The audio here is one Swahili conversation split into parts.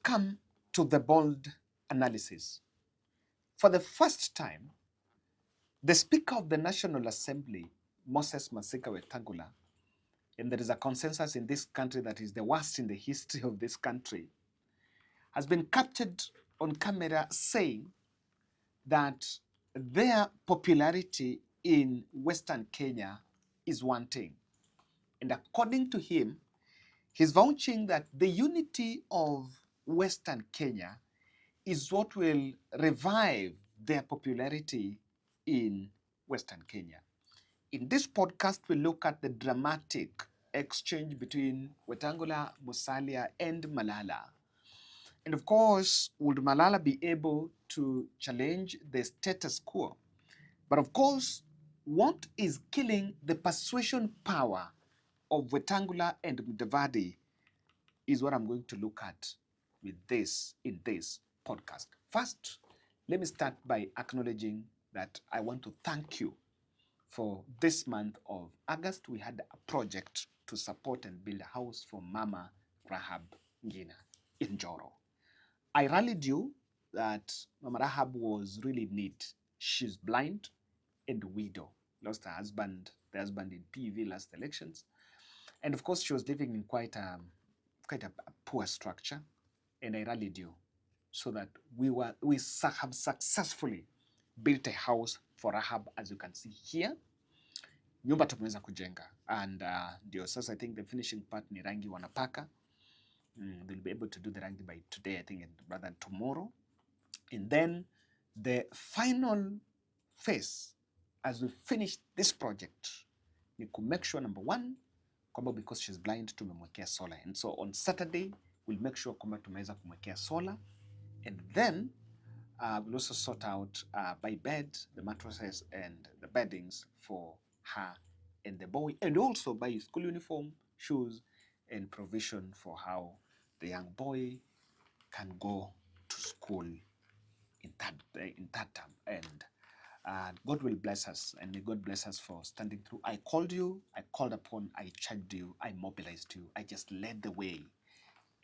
Welcome to the bold analysis. For the first time, the Speaker of the National Assembly, Moses Masika Wetangula, and there is a consensus in this country that is the worst in the history of this country, has been captured on camera saying that their popularity in Western Kenya is wanting. And according to him, he's vouching that the unity of Western Kenya is what will revive their popularity in Western Kenya. In this podcast, we look at the dramatic exchange between Wetangula, Musalia, and Malala. And of course, would Malala be able to challenge the status quo? But of course, what is killing the persuasion power of Wetangula and Mudavadi is what I'm going to look at with this in this podcast. First, let me start by acknowledging that I want to thank you for this month of August. We had a project to support and build a house for Mama Rahab Ngina in Joro. I rallied you that Mama Rahab was really in need. She's blind and widow. Lost her husband, the husband in PV last elections. And of course, she was living in quite a poor structure. And I rallied you so that we have successfully built a house for Rahab, as you can see here. Nyumba tumeweza kujenga. And ndio sasa, I think the finishing part ni rangi wanapaka. They'll be able to do the rangi by today, I think, rather than tomorrow. And then the final phase, as we finish this project, ni to make sure, number one, because she's blind, tumemwekea solar. And so on Saturday, we'll make sure kwamba tumeweza kumwekea solar. And then we'll also sort out by bed, the mattresses and the beddings for her and the boy. And also buy school uniform, shoes, and provision for how the young boy can go to school in that term. And God will bless us, and may God bless us for standing through. I called you, I called upon, I charged you, I mobilized you, I just led the way,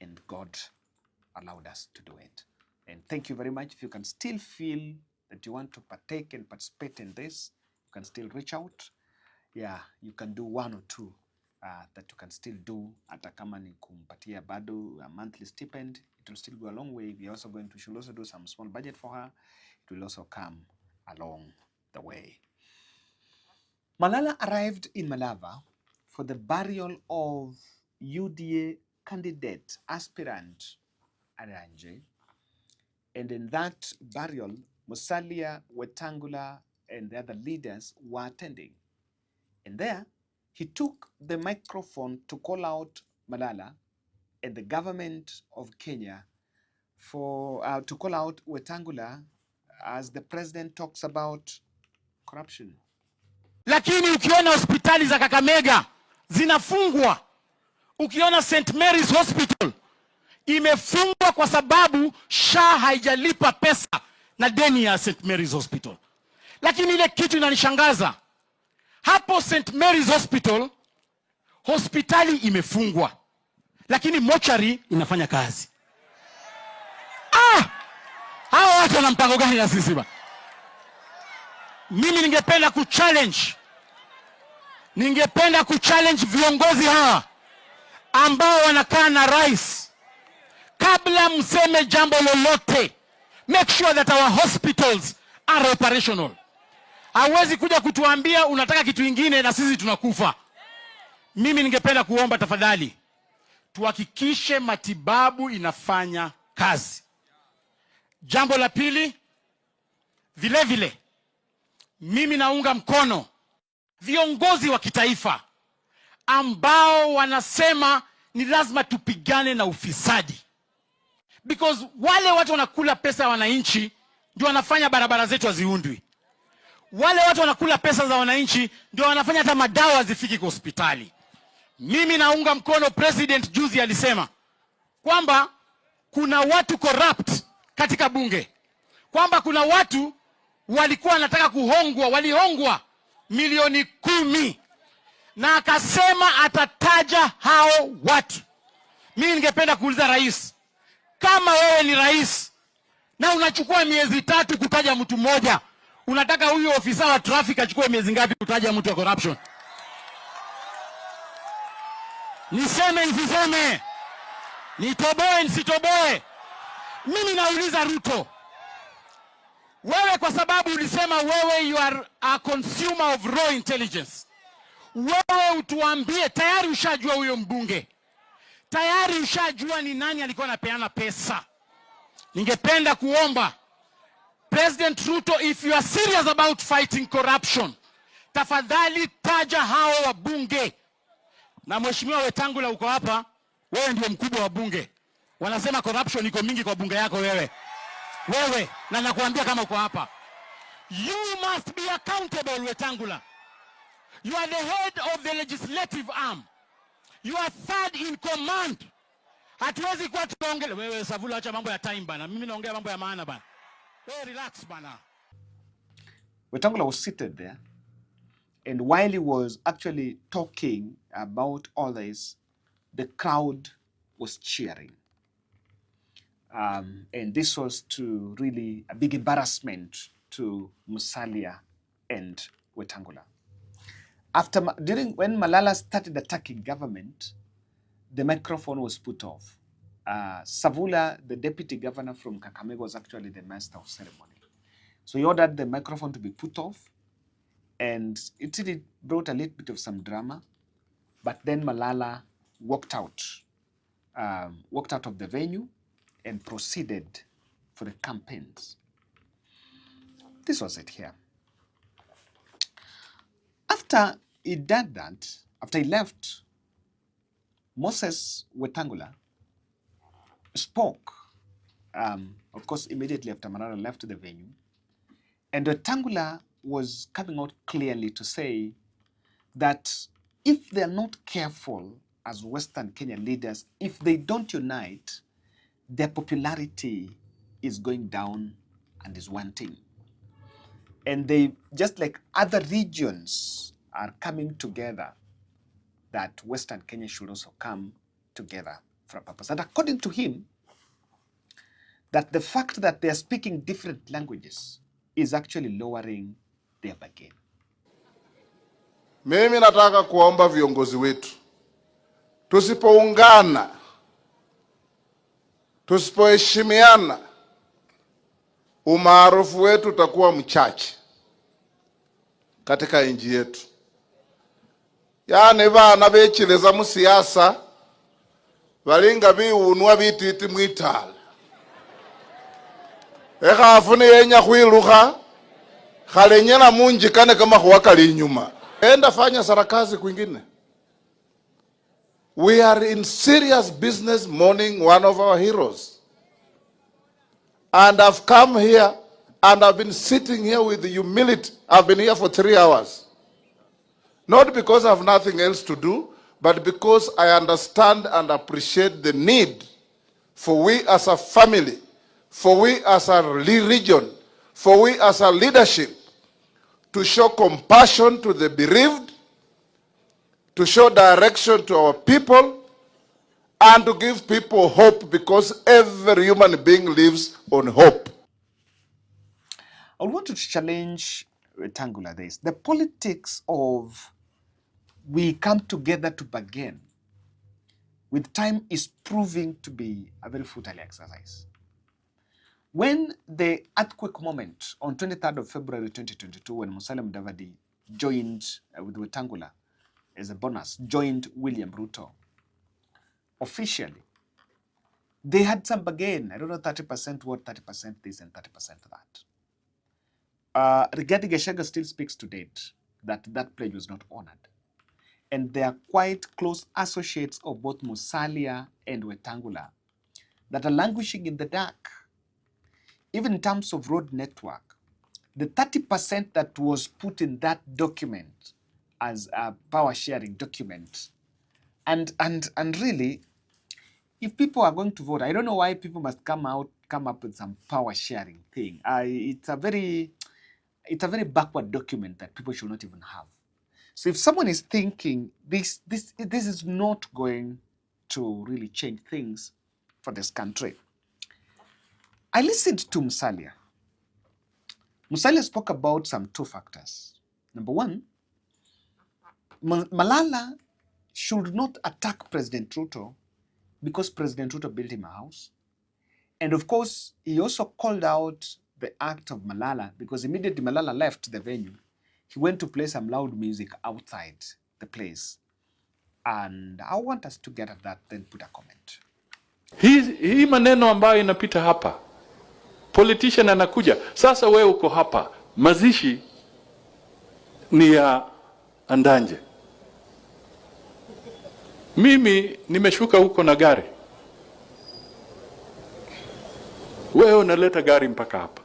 and God allowed us to do it. And thank you very much. If you can still feel that you want to partake and participate in this, you can still reach out. Yeah, you can do one or two that you can still do. Hata kama ni kumpatia bado a monthly stipend, it will still go a long way. We are also should also do some small budget for her. It will also come along the way. Malala arrived in Malava for the burial of UDA candidate aspirant Aranje. And in that burial, Musalia, Wetangula, and the other leaders were attending. And there, he took the microphone to call out Malala and the government of Kenya to call out Wetangula as the president talks about corruption. Lakini ukiona hospitali za Kakamega zinafungwa, ukiona St. Mary's Hospital imefungwa kwa sababu SHA haijalipa pesa na deni ya St. Mary's Hospital. Lakini ile kitu inanishangaza, hapo St. Mary's Hospital, hospitali imefungwa, lakini mochari inafanya kazi. Hao watu wana mpango gani na sisi ba? Mimi ningependa kuchallenge viongozi hawa ambao wanakaa na rais. Kabla mseme jambo lolote, make sure that our hospitals are operational. Hawezi kuja kutuambia unataka kitu kingine na sisi tunakufa. Mimi ningependa kuomba tafadhali, tuhakikishe matibabu inafanya kazi. Jambo la pili, vile mimi naunga mkono viongozi wa kitaifa ambao wanasema ni lazima tupigane na ufisadi. Because wale watu wanakula pesa ya wananchi ndio wanafanya barabara zetu haziundwi. Wale watu wanakula pesa za wananchi ndio wanafanya hata madawa zifiki kwa hospitali. Mimi naunga mkono president juzi alisema kwamba kuna watu corrupt katika bunge. Kwamba kuna watu walikuwa wanataka walihongwa milioni 10. Na akasema atataja hao watu. Mimi ningependa kuuliza rais, Kama wewe ni rais na unachukua miezi 3 kutaja mtu mmoja, unataka huyu ofisa wa traffic achukue miezi ngapi kutaja mtu wa corruption? Niseme nisiseme? Nitoboe nisitoboe? Mimi nauliza Ruto, wewe kwa sababu ulisema wewe you are a consumer of raw intelligence, wewe utuambie, tayari ushajua huyo mbunge, tayari ushajua ni nani alikuwa anapeana pesa. Ningependa kuomba President Ruto, if you are serious about fighting corruption, tafadhali taja hao wabunge. Na Mheshimiwa Wetangula uko hapa, wewe ndio mkubwa wa bunge. Wanasema corruption iko mingi kwa bunge yako wewe. Na nakuambia kama uko hapa, you must be accountable Wetangula. You are the head of the legislative arm. You are third in command. Hatuwezi kuwa tunaongea wewe Savula, acha mambo ya time bana. Mimi naongea mambo ya maana bana. Wewe relax bana. Wetangula was seated there, and while he was actually talking about all this, the crowd was cheering. And this was to really a big embarrassment to Musalia and Wetangula. When Malala started attacking government, the microphone was put off. Savula, the deputy governor from Kakamega, was actually the master of ceremony. So he ordered the microphone to be put off, and it really brought a little bit of some drama. But then Malala walked out of the venue and proceeded for the campaigns. This was it here. After he did that, after he left, Moses Wetangula spoke, of course, immediately after Malala left the venue. And Wetangula was coming out clearly to say that if they're not careful as Western Kenyan leaders, if they don't unite, their popularity is going down and is wanting. And they, just like other regions are coming together, that Western Kenya should also come together for a purpose. And according to him, that the fact that they are speaking different languages is actually lowering their bargain. Mimi nataka kuomba viongozi wetu, tusipoungana, tusipoheshimiana, umaarufu wetu utakuwa mchache katika nchi yetu. Yani bana bechileza mu siasa balinga biunwa bititi mwitala ekhafu yenya khwiluka khalenyela munji kane kama khwakali inyuma enda fanya sarakazi kwingine. We are in serious business mourning one of our heroes, and I've come here and I've been sitting here with humility. I've been here for 3 hours, not because I have nothing else to do, but because I understand and appreciate the need for we as a family, for we as a region, for we as a leadership to show compassion to the bereaved, to show direction to our people, and to give people hope, because every human being lives on hope. I want to challenge Wetangula this. The politics of we come together to bargain with time is proving to be a very futile exercise. When the earthquake moment on 23rd of February 2022, when Musalia Mudavadi joined with Wetangula as a bonus, joined William Ruto officially, they had some bargain. I don't know, 30% what, 30% this and 30% that. Rigathi Gachagua still speaks to date that that pledge was not honored. And they are quite close associates of both Musalia and Wetangula that are languishing in the dark. Even in terms of road network, the 30% that was put in that document as a power sharing document, and really, if people are going to vote, I don't know why people must come up with some power sharing thing. It's a very backward document that people should not even have. So if someone is thinking this is not going to really change things for this country, I listened to Musalia. Musalia spoke about some two factors. Number one, Malala should not attack President Ruto because President Ruto built him a house. And of course, he also called out the act of Malala because immediately Malala left the venue, he went to play some loud music outside the place. And I want us to get at that, then put a comment. Hii maneno ambayo inapita hapa, politician anakuja, sasa wewe uko hapa, mazishi ni ya Andanje. Mimi nimeshuka huko na gari, wewe unaleta gari mpaka hapa.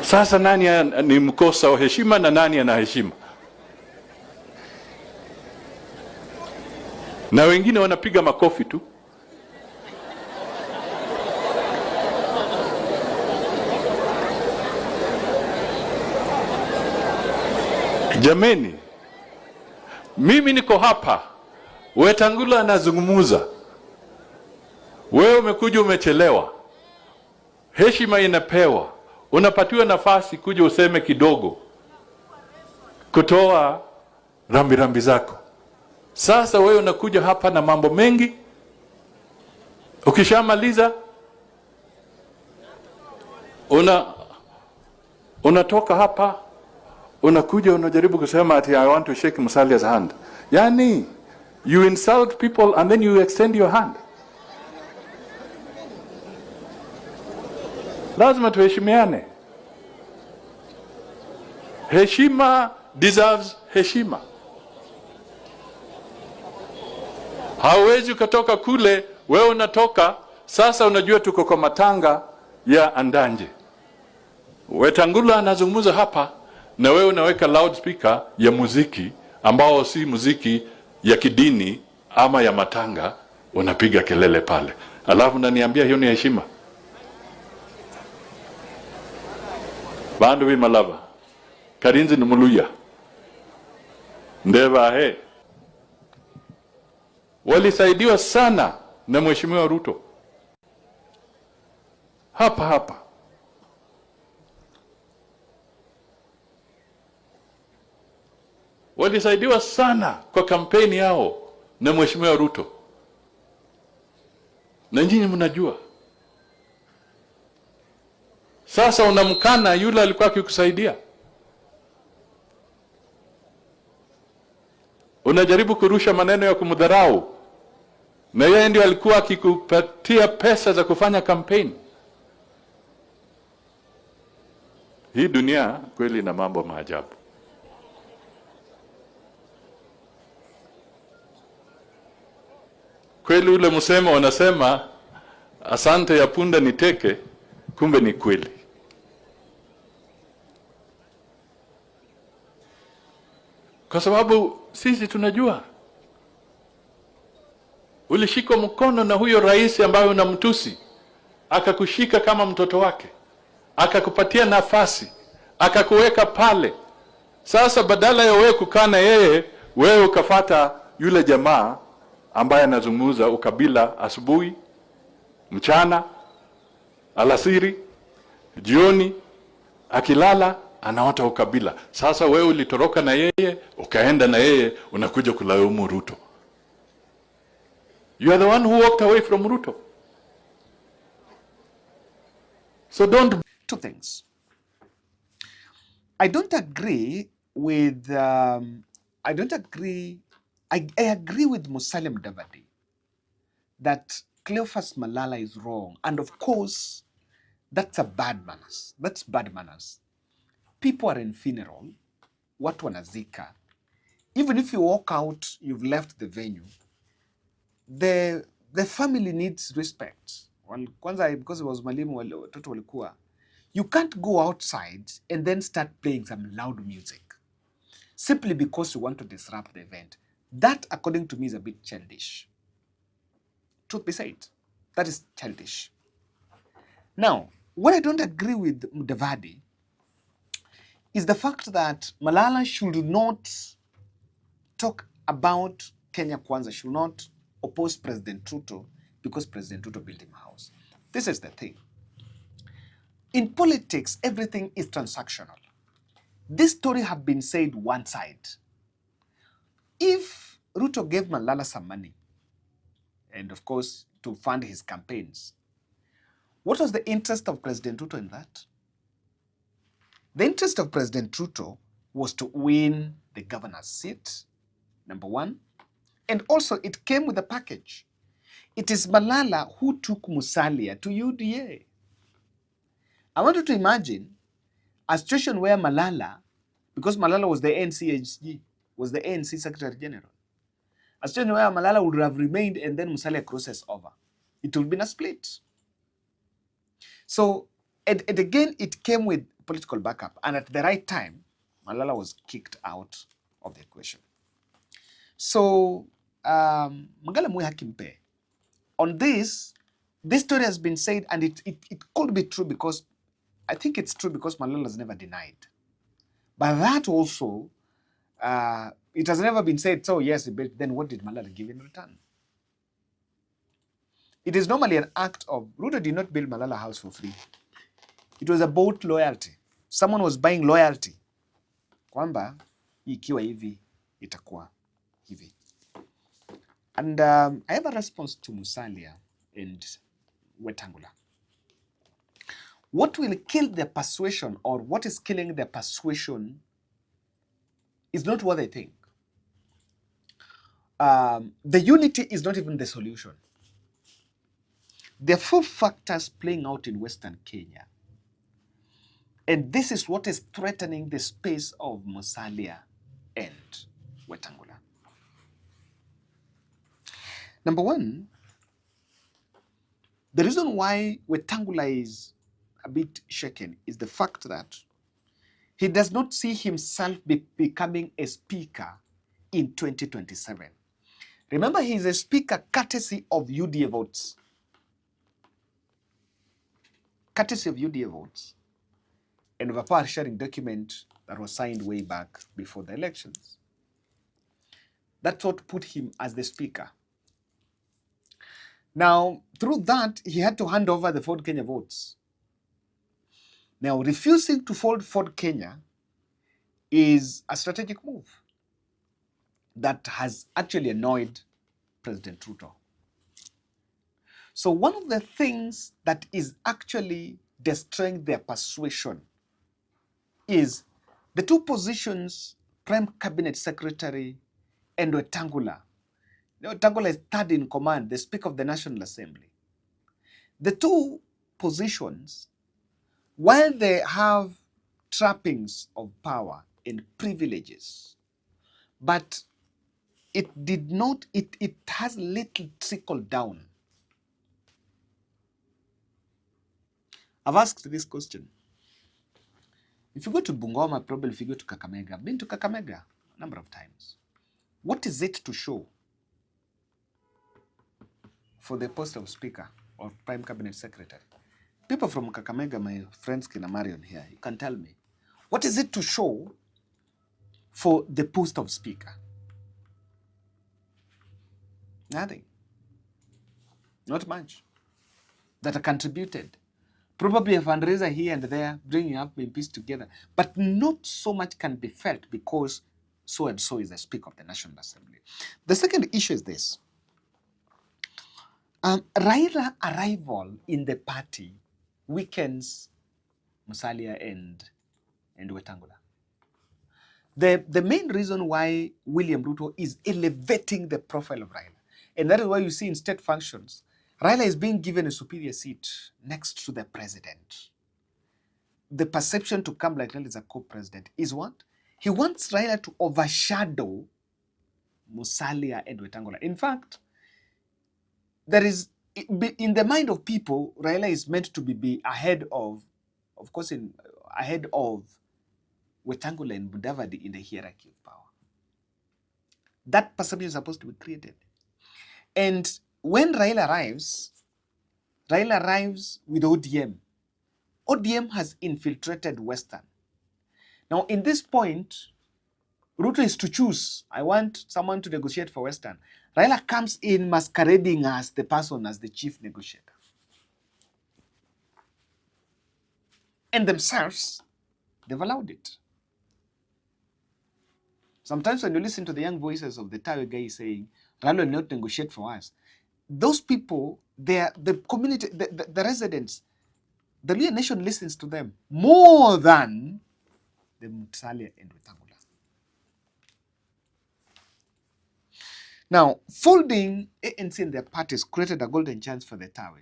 Sasa nani ni mkosa wa heshima na nani ana heshima? Na wengine wanapiga makofi tu. Jameni, mimi niko hapa, Wetangula anazungumuza, wewe umekuja umechelewa, heshima inapewa, unapatiwa nafasi kuja useme kidogo, kutoa rambirambi zako. Sasa wewe unakuja hapa na mambo mengi, ukishamaliza unatoka hapa, unakuja unajaribu kusema ati I want to shake Musalia's hand. Yani, you insult people and then you extend your hand. Lazima tuheshimiane. Heshima deserves heshima. Hawezi ukatoka kule, wewe unatoka, sasa unajua tuko kwa matanga ya Andanje. Wetangula anazungumza hapa, na wewe unaweka loudspeaker ya muziki, ambao si muziki ya kidini ama ya matanga, unapiga kelele pale. Alafu unaniambia hiyo ni heshima? Bandu bi Malava, Karinzi ni Muluya, Ndeva he. Walisaidiwa sana na Mheshimiwa Ruto. Hapa. Walisaidiwa sana kwa kampeni yao na Mheshimiwa Ruto. Na nyinyi mnajua. Sasa unamkana yule alikuwa akikusaidia. Unajaribu kurusha maneno ya kumdharau, na yeye ndio alikuwa akikupatia pesa za kufanya kampeni. Hii dunia kweli ina mambo maajabu. Kweli ule msemo wanasema asante ya punda ni teke, kumbe ni kweli. Kwa sababu sisi tunajua ulishikwa mkono na huyo rais ambaye unamtusi, akakushika kama mtoto wake, akakupatia nafasi, akakuweka pale. Sasa badala ya wewe kukaa na yeye, wewe ukafata yule jamaa ambaye anazungumza ukabila asubuhi, mchana, alasiri, jioni, akilala anaota ukabila. Sasa wewe ulitoroka na yeye, ukaenda na yeye, unakuja kulaumu Ruto. You are the one who walked away from Ruto. So don't... Two things. I don't agree with I agree with Musalia Mudavadi that Cleophas Malala is wrong, and of course that's a bad manners. That's bad manners. People are in funeral, watu wanazika. Even if you walk out, you've left the venue, the family needs respect. Kwanza, because it was mwalimu watoto walikuwa, you can't go outside and then start playing some loud music simply because you want to disrupt the event. That, according to me, is a bit childish. Truth be said, that is childish. Now, what I don't agree with Mudavadi is the fact that Malala should not talk about Kenya Kwanza, should not opposed President Ruto because President Ruto built him a house. This is the thing. In politics, everything is transactional. This story have been said one side. If Ruto gave Malala some money, and of course, to fund his campaigns, what was the interest of President Ruto in that? The interest of President Ruto was to win the governor's seat, number one, and also it came with a package. It is Malala who took Musalia to UDA. I want you to imagine a situation where Malala, because Malala was the NCHG, was the ANC Secretary General, a situation where Malala would have remained and then Musalia crosses over. It would have been a split. So, and again, it came with political backup. And at the right time, Malala was kicked out of the equation. So, Magala Mui Hakimpe, on this story has been said, and it could be true because, I think it's true because Malala has never denied. But that also, it has never been said, so yes, but then what did Malala give in return? It is normally an act of, Ruto did not build Malala house for free. It was about loyalty. Someone was buying loyalty. Kwamba, ikiwa hivi, itakuwa hivi. And I have a response to Musalia and Wetangula. What will kill their persuasion, or what is killing their persuasion, is not what they think. The unity is not even the solution. There are 4 factors playing out in Western Kenya. And this is what is threatening the space of Musalia and Wetangula. Number one, the reason why Wetangula is a bit shaken is the fact that he does not see himself becoming a speaker in 2027. Remember, he is a speaker courtesy of UDA votes. Courtesy of UDA votes. And of a power sharing document that was signed way back before the elections. That's what put him as the speaker. Now, through that, he had to hand over the Ford Kenya votes. Now, refusing to fold Ford Kenya is a strategic move that has actually annoyed President Ruto. So one of the things that is actually destroying their persuasion is the 2 positions, Prime Cabinet Secretary and Wetangula. Wetangula is third in command, the Speaker of the National Assembly. The 2 positions, while they have trappings of power and privileges, but it has little trickle down. I've asked this question. If you go to Bungoma, probably if you go to Kakamega, I've been to Kakamega a number of times. What is it to show for the post of Speaker or Prime Cabinet Secretary? People from Kakamega, my friends Kina Marion here, you can tell me, what is it to show for the post of Speaker? Nothing. Not much. That are contributed. Probably a fundraiser here and there, bringing up in peace together. But not so much can be felt because so and so is the Speaker of the National Assembly. The second issue is this. Raila arrival in the party weakens Musalia and Wetangula. The main reason why William Ruto is elevating the profile of Raila, and that is why you see in state functions, Raila is being given a superior seat next to the president. The perception to come like Raila is a co-president is what? He wants Raila to overshadow Musalia and Wetangula. In fact, there is, in the mind of people, Raila is meant to be ahead of course, ahead of Wetangula and Mudavadi in the hierarchy of power. That perception is supposed to be created. And when Raila arrives with ODM. ODM has infiltrated Western. Now, in this point, Ruto is to choose. I want someone to negotiate for Western. Raila comes in masquerading as the person, as the chief negotiator. And themselves, they've allowed it. Sometimes when you listen to the young voices of the Tawe guys saying, Raila will not negotiate for us, those people, the community, the residents, the Luhya nation listens to them more than the Musalia and Wetangula. Now, folding ANC and their parties created a golden chance for the Tawe.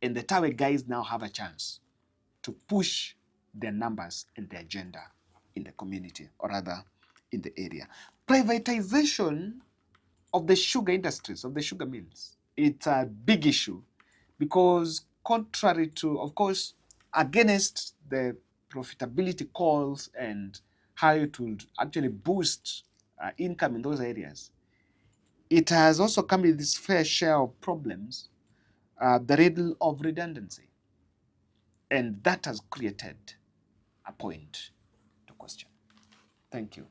And the Tawe guys now have a chance to push their numbers and their agenda in the community, or rather in the area. Privatization of the sugar industries, of the sugar mills, it's a big issue because contrary to, of course, against the profitability calls and how it would actually boost income in those areas, it has also come with its fair share of problems, the riddle of redundancy. And that has created a point to question. Thank you.